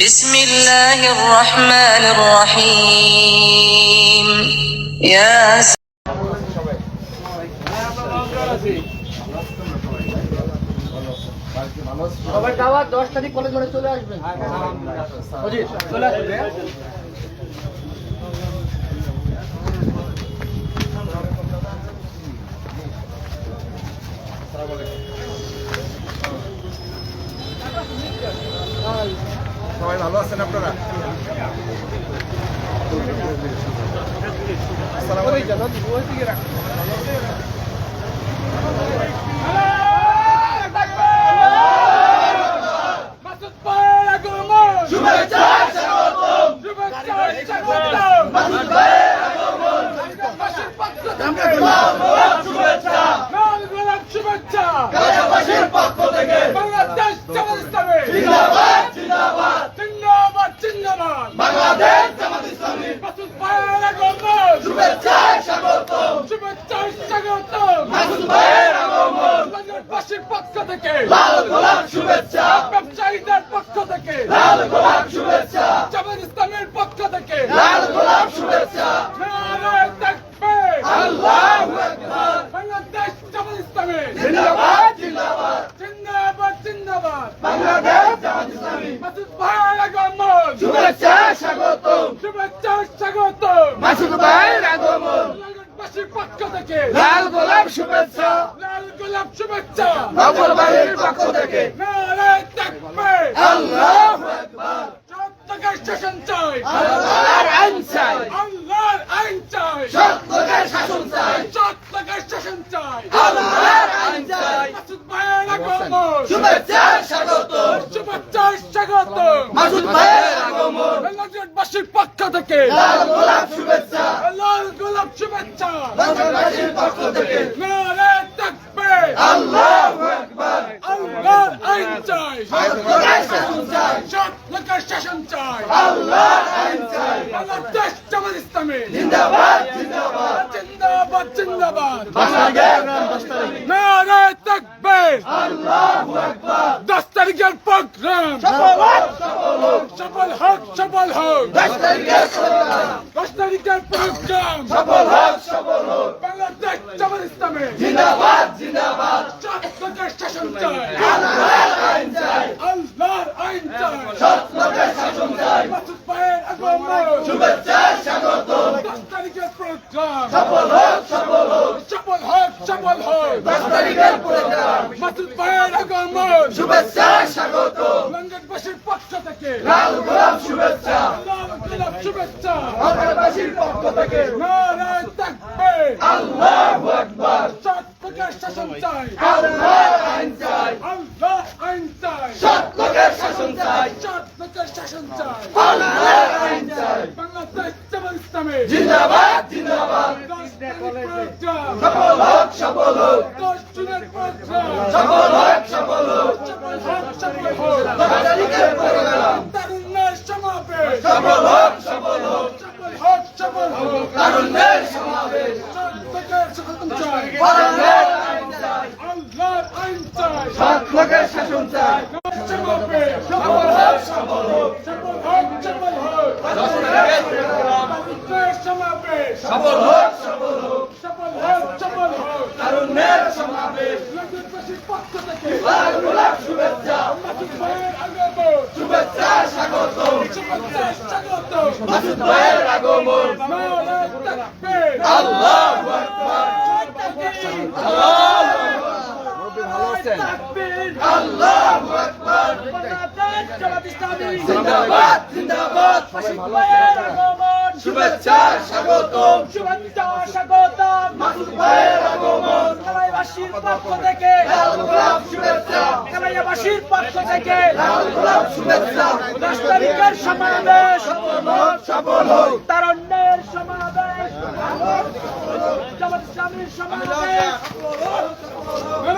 بسم الله الرحمن الرحيم সবাই দাওয়াত 10 তারিখ কলেজ ঘরে চলে আসবেন। জি চলে আসবেন। সবাই ভালো আছেন আপনারা? আসসালামু আলাইকুম। ব্যবসায়ীদের পক্ষ থেকে লাল গোলাপ শুভেচ্ছা, জামাত ইসলামের পক্ষ থেকে লাল গোলাপ শুভেচ্ছা। নারে তাকবীর, আল্লাহু আকবার। বাংলাদেশ জামাত ইসলামী জিন্দাবাদ জিন্দাবাদ জিন্দাবাদ জিন্দাবাদ। বাংলাদেশ জামাত ইসলামী মাসুদ ভাইয়ের আগমন শুভেচ্ছা স্বাগতম, শুভেচ্ছা স্বাগতম। মাসুদ ভাইয়ের আগমন বাংলাদেশের পক্ষ থেকে লাল গোলাপ শুভেচ্ছা, লাল গোলাপ শুভেচ্ছা। নগর বাহিনীর পক্ষ থেকে নারে তাকবীর, আল্লাহু আকবার। সত্যকে শাসন চাই, আল্লাহর আইন চাই, আল্লাহর আইন চাই। সত্যকে শাসন চাই, সত্যকে শাসন চাই, আল্লাহর আইন চাই। মাসুদ ভাইয়ের আগমন শুভেচ্ছা স্বাগতম, শুভেচ্ছা স্বাগতম। মাসুদ ভাইয়ের আগমন বাংলাদেশবাসীর পক্ষ থেকে লাল গোলাপ শুভেচ্ছা, লাল গোলাপ শুভেচ্ছা। বাংলাদেশের পক্ষ থেকে নারে তাকবীর, আল্লাহু আকবার। আল্লাহর আইন চাই, সত্যকে শাসন চাই, সত্যকে শাসন চাই, আল্লাহর আইন চাই। বাংলাদেশ জামাত ইসলামী জিন্দাবাদ জিন্দাবাদ জিন্দাবাদ জিন্দাবাদ। নারে তাকবীর, আল্লাহু আকবার। 10 তারিখের প্রোগ্রাম সফল হোক সফল হোক সফল হোক। 10 তারিখের প্রোগ্রাম, 10 তারিখের প্রোগ্রাম সফল হোক সফল হোক। বাংলাদেশ জামাত ইসলামী জিন্দাবাদ জিন্দাবাদ। সত্যকে শাসন চাই, আল্লাহর আইন চাই, আল্লাহর আইন চাই। সত্যকে শাসন চাই। মাসুদ ভাইয়ের আগমন শুভেচ্ছা স্বাগতম। 10 তারিখের প্রোগ্রাম সফল হোক সফল হোক সফল হোক সফল হোক। 10 তারিখের প্রোগ্রাম মাসুদ ভাইয়ের আগমন শুভেচ্ছা স্বাগতম। বাংলাদেশের পক্ষ থেকে লাল গোলাপ শুভেচ্ছা, লাল গোলাপ শুভেচ্ছা। বাংলাদেশের পক্ষ থেকে নারে তাকবীর, আল্লাহু আকবার। সত্যকে শাসন চাই, আল্লাহর আইন চাই, আল্লাহর আইন চাই। সত্যকে শাসন চাই, সত্যকে শাসন চাই, আল্লাহর আইন চাই। বাংলাদেশ জামাত ইসলামী জিন্দাবাদ জিন্দাবাদ। 10 তারিখের প্রোগ্রাম সফল হোক সফল হোক। 10 জুনের প্রোগ্রাম সফল হোক সফল হোক সফল হোক সফল হোক। 10 তারিখের প্রোগ্রাম তারুণ্যের সমাবেশ সফল হোক সফল হোক সফল হোক সফল হোক। তারুণ্যের সমাবেশ সত্যকে শাসন চাই, আল্লাহর আইন চাই, আল্লাহর আইন চাই। সত্যকে শাসন চাই। সমাবেশ সফল হোক সফল হোক সফল হোক সফল হোক। 10 তারিখের প্রোগ্রাম তারুণ্যের সমাবেশ সফল হোক সফল হোক সফল হোক সফল হোক। তারুণ্যের সমাবেশ বাংলাদেশের পক্ষ থেকে লাল গোলাপ শুভেচ্ছা, মাসুদ ভাইয়ের আগমন শুভেচ্ছা স্বাগতম, শুভেচ্ছা স্বাগতম। মাসুদ ভাইয়ের আগমন নারে তাকবীর, আল্লাহু আকবার। আল্লাহু তাকবীর, আল্লাহু আকবার। বাংলাদেশ জামাত ইসলামী জিন্দাবাদ জিন্দাবাদ। মাসুদ ভাইয়ের আগমন শুভেচ্ছা স্বাগতম, শুভেচ্ছা স্বাগতম। মাসুদ ভাইয়ের আগমন কালাইবাসীর পক্ষ থেকে লাল গোলাপ শুভেচ্ছা, কালাইবাসীর পক্ষ থেকে লাল গোলাপ শুভেচ্ছা। 10 তারিখের সমাবেশ সফল হোক সফল হোক। তারুণ্যের সমাবেশ জামাত ইসলামীর সমাবেশ সফল হোক সফল হোক।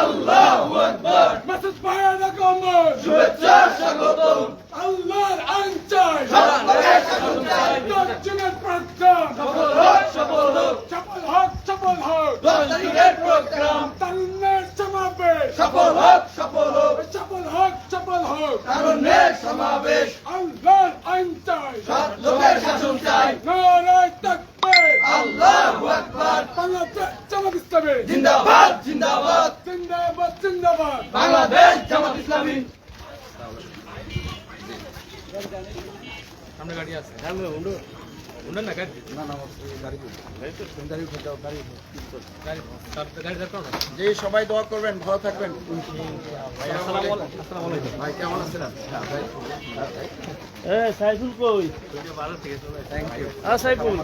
আল্লাহু আকবার। মাসুদ ভাইয়ের আগমন শুভেচ্ছা স্বাগতম, আল্লাহর আইন চাই, সত্যকে শাসন চাই। 10 জুনের প্রোগ্রাম সফল হোক সফল হোক সফল হোক সফল হোক। 10 তারিখের প্রোগ্রাম তারুণ্যের সমাবেশ সফল হোক সফল হোক সফল হোক সফল হোক তারুণ্যের সমাবেশ আল্লাহর আইন চাই সৎ লোকের শাসন চাই নারায়ে তাকবীর আল্লাহু আকবার বাংলাদেশ জামাত ইসলামী জিন্দাবাদ জিন্দাবাদ জিন্দাবাদ জিন্দাবাদ বাংলাদেশ জামাত ইসলামী যে সবাই দোয়া করবেন ভালো থাকবেন ভাই কেমন আছেন সাইফুল কই থ্যাংক ইউ সাইফুল